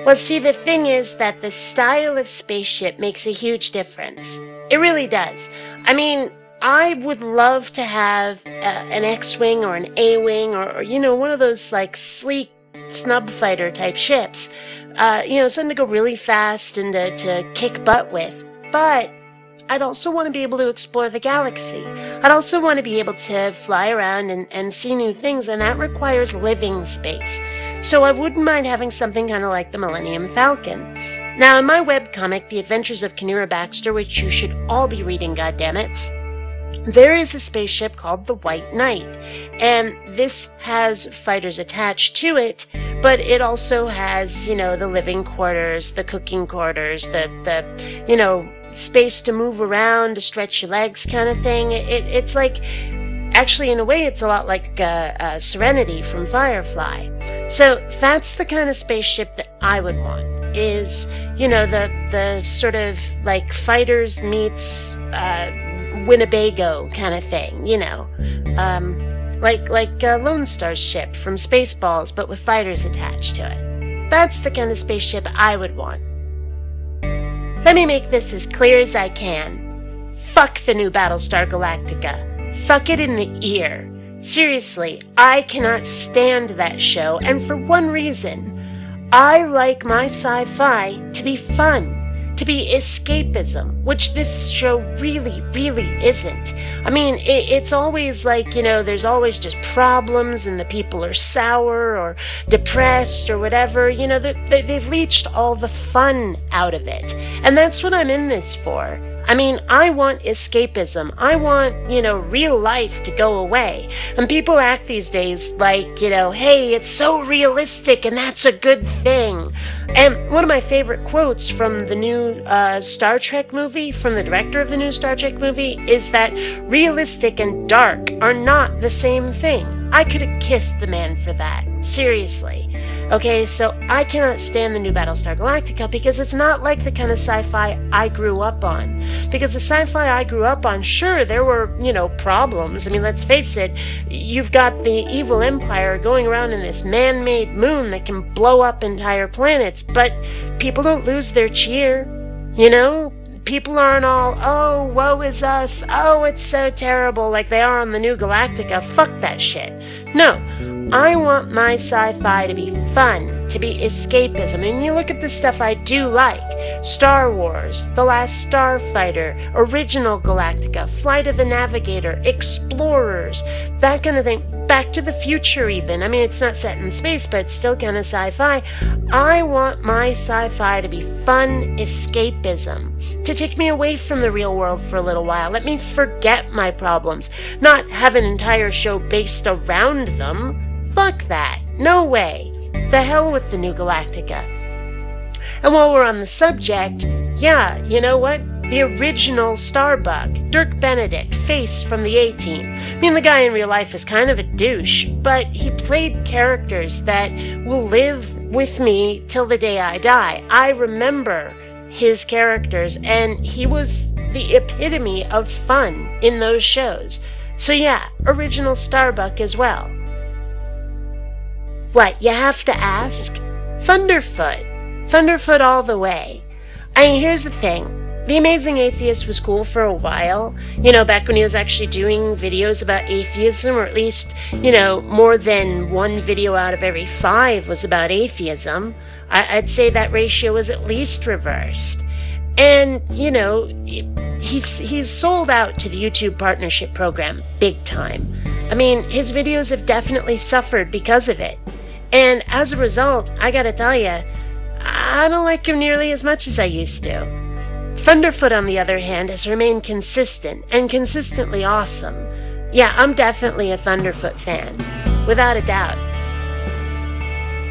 Well, see, the thing is that the style of spaceship makes a huge difference. It really does. I mean, I would love to have an X-Wing or an A-Wing or, one of those, like, sleek snub fighter type ships. Something to go really fast and to kick butt with. But I'd also want to be able to explore the galaxy. I'd also want to be able to fly around and see new things, and that requires living space. So I wouldn't mind having something kind of like the Millennium Falcon. Now, in my webcomic, The Adventures of Kynira Baxter, which you should all be reading, goddammit, there is a spaceship called the White Knight, and this has fighters attached to it, but it also has, the living quarters, the cooking quarters, the space to move around, to stretch your legs kind of thing. It's like, actually, in a way, it's a lot like Serenity from Firefly. So that's the kind of spaceship that I would want, is, the sort of like fighters meets Winnebago kind of thing, like Lone Star's ship from Spaceballs, but with fighters attached to it. That's the kind of spaceship I would want. Let me make this as clear as I can. Fuck the new Battlestar Galactica. Fuck it in the ear. Seriously, I cannot stand that show, and for one reason. I like my sci-fi to be fun, to be escapism, which this show really, really isn't. I mean, it's always like, there's always just problems and the people are sour or depressed or whatever. They've leached all the fun out of it. And that's what I'm in this for. I mean, I want escapism. I want, real life to go away. And people act these days like, hey, it's so realistic and that's a good thing. And one of my favorite quotes from the new Star Trek movie, from the director of the new Star Trek movie, is that realistic and dark are not the same thing. I could have kissed the man for that. Seriously. Okay, so I cannot stand the new Battlestar Galactica because it's not like the kind of sci-fi I grew up on. Because the sci-fi I grew up on, sure, there were, problems. I mean, let's face it, you've got the evil empire going around in this man-made moon that can blow up entire planets, but people don't lose their cheer, People aren't all, oh, woe is us, oh, it's so terrible, like they are on the new Galactica. Fuck that shit. No, I want my sci-fi to be fun, to be escapism. And you look at the stuff I do like. Star Wars, The Last Starfighter, Original Galactica, Flight of the Navigator, Explorers, that kind of thing. Back to the Future even. I mean, it's not set in space, but it's still kind of sci-fi. I want my sci-fi to be fun escapism. To take me away from the real world for a little while. Let me forget my problems. Not have an entire show based around them. Fuck that. No way. The hell with the new Galactica. And while we're on the subject, yeah, you know what? The original Starbug, Dirk Benedict, Face from the A-Team. I mean, the guy in real life is kind of a douche, but he played characters that will live with me till the day I die. I remember his characters, and he was the epitome of fun in those shows. So yeah, original Starbuck as well. What, you have to ask? Thunderfoot. Thunderfoot all the way. I mean, here's the thing. The Amazing Atheist was cool for a while, back when he was actually doing videos about atheism, or at least, more than one video out of every 5 was about atheism. I'd say that ratio was at least reversed. And, he's sold out to the YouTube Partnership Program big time. I mean, his videos have definitely suffered because of it. And as a result, I gotta tell you, I don't like him nearly as much as I used to. Thunderfoot, on the other hand, has remained consistent, and consistently awesome. Yeah, I'm definitely a Thunderfoot fan, without a doubt.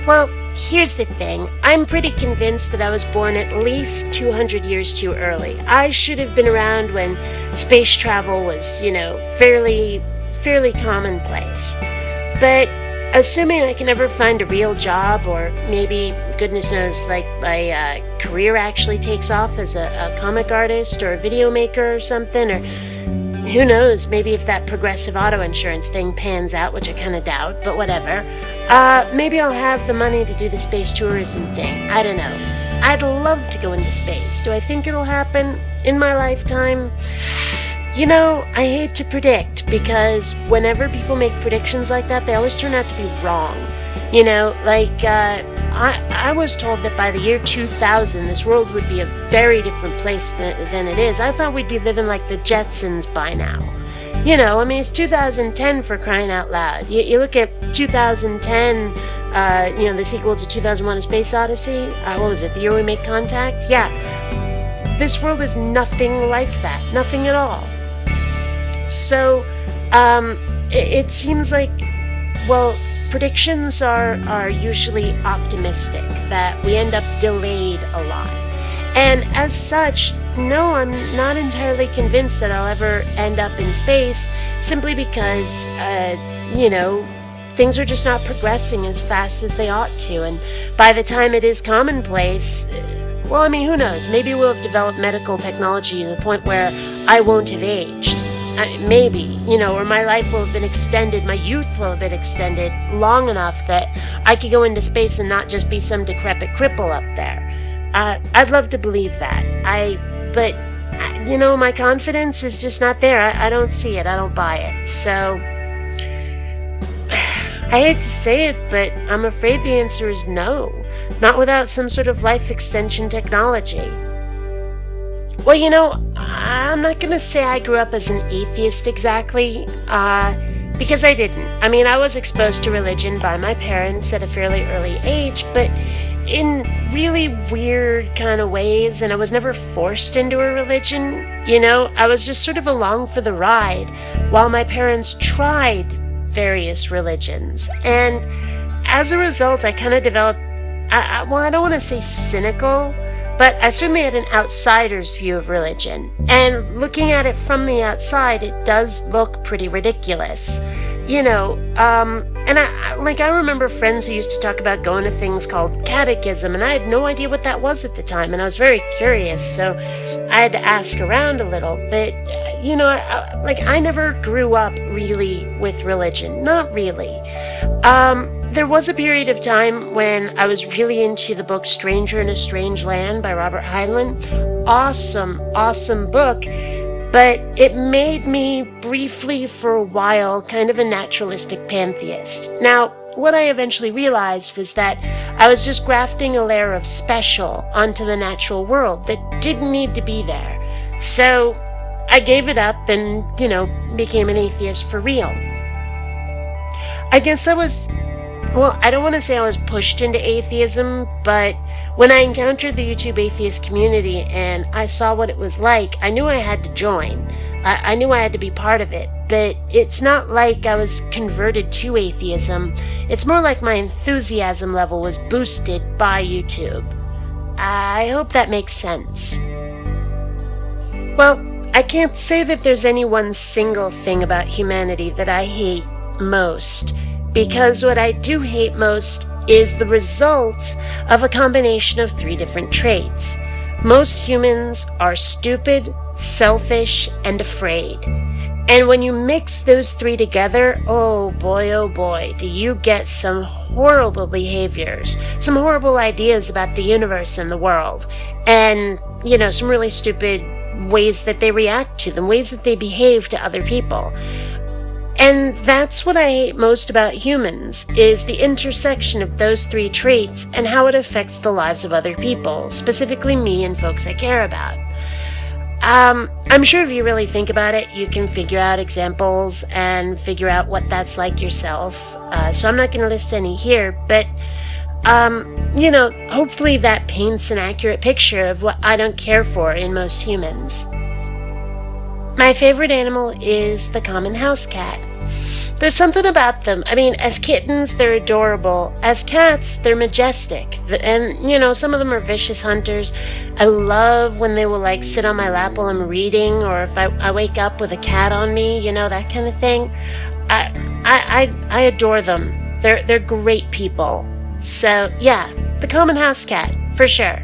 Well, here's the thing. I'm pretty convinced that I was born at least 200 years too early. I should have been around when space travel was, fairly commonplace. But assuming I can ever find a real job, or maybe, goodness knows, like my career actually takes off as a comic artist or a video maker or something, or who knows, maybe if that progressive auto insurance thing pans out, which I kind of doubt, but whatever. Maybe I'll have the money to do the space tourism thing. I don't know. I'd love to go into space. Do I think it'll happen in my lifetime? You know, I hate to predict, because whenever people make predictions like that, they always turn out to be wrong. You know, like, I was told that by the year 2000, this world would be a very different place than it is. I thought we'd be living like the Jetsons by now. You know, I mean, it's 2010 for crying out loud. You look at 2010, you know, the sequel to 2001: A Space Odyssey. What was it, the year we made contact? Yeah. This world is nothing like that. Nothing at all. So, it seems like, well, predictions are usually optimistic, that we end up delayed a lot. And as such, no, I'm not entirely convinced that I'll ever end up in space, simply because, you know, things are just not progressing as fast as they ought to. And by the time it is commonplace, well, I mean, who knows? Maybe we'll have developed medical technology to the point where I won't have aged. Maybe, you know, or my life will have been extended, my youth will have been extended long enough that I could go into space and not just be some decrepit cripple up there. I'd love to believe that. But, you know, my confidence is just not there. I don't see it. I don't buy it. So, I hate to say it, but I'm afraid the answer is no. Not without some sort of life extension technology. Well, you know, I'm not going to say I grew up as an atheist exactly, because I didn't. I mean, I was exposed to religion by my parents at a fairly early age, but in really weird kind of ways, and I was never forced into a religion. You know, I was just sort of along for the ride while my parents tried various religions. And as a result, I kind of developed, well, I don't want to say cynical, but I certainly had an outsider's view of religion. And looking at it from the outside, it does look pretty ridiculous. You know, and I remember friends who used to talk about going to things called catechism, and I had no idea what that was at the time, and I was very curious, so I had to ask around a little. But, you know, I never grew up really with religion. Not really. There was a period of time when I was really into the book Stranger in a Strange Land by Robert Heinlein. Awesome, awesome book. But it made me briefly, for a while, kind of a naturalistic pantheist. Now, what I eventually realized was that I was just grafting a layer of special onto the natural world that didn't need to be there. So I gave it up and, you know, became an atheist for real. I guess I was, well, I don't want to say I was pushed into atheism, but when I encountered the YouTube atheist community and I saw what it was like, I knew I had to join. I knew I had to be part of it, but it's not like I was converted to atheism. It's more like my enthusiasm level was boosted by YouTube. I hope that makes sense. Well, I can't say that there's any one single thing about humanity that I hate most, because what I do hate most is the result of a combination of 3 different traits. Most humans are stupid, selfish, and afraid. And when you mix those 3 together, oh boy, do you get some horrible behaviors, some horrible ideas about the universe and the world, and, you know, some really stupid ways that they react to them, ways that they behave to other people. And that's what I hate most about humans, is the intersection of those 3 traits and how it affects the lives of other people, specifically me and folks I care about. I'm sure if you really think about it, you can figure out examples and figure out what that's like yourself. So I'm not going to list any here, but, you know, hopefully that paints an accurate picture of what I don't care for in most humans. My favorite animal is the common house cat. There's something about them. I mean, as kittens, they're adorable. As cats, they're majestic. And, you know, some of them are vicious hunters. I love when they will, like, sit on my lap while I'm reading, or if I wake up with a cat on me, you know, that kind of thing. I adore them. They're great people. So, yeah, the common house cat, for sure.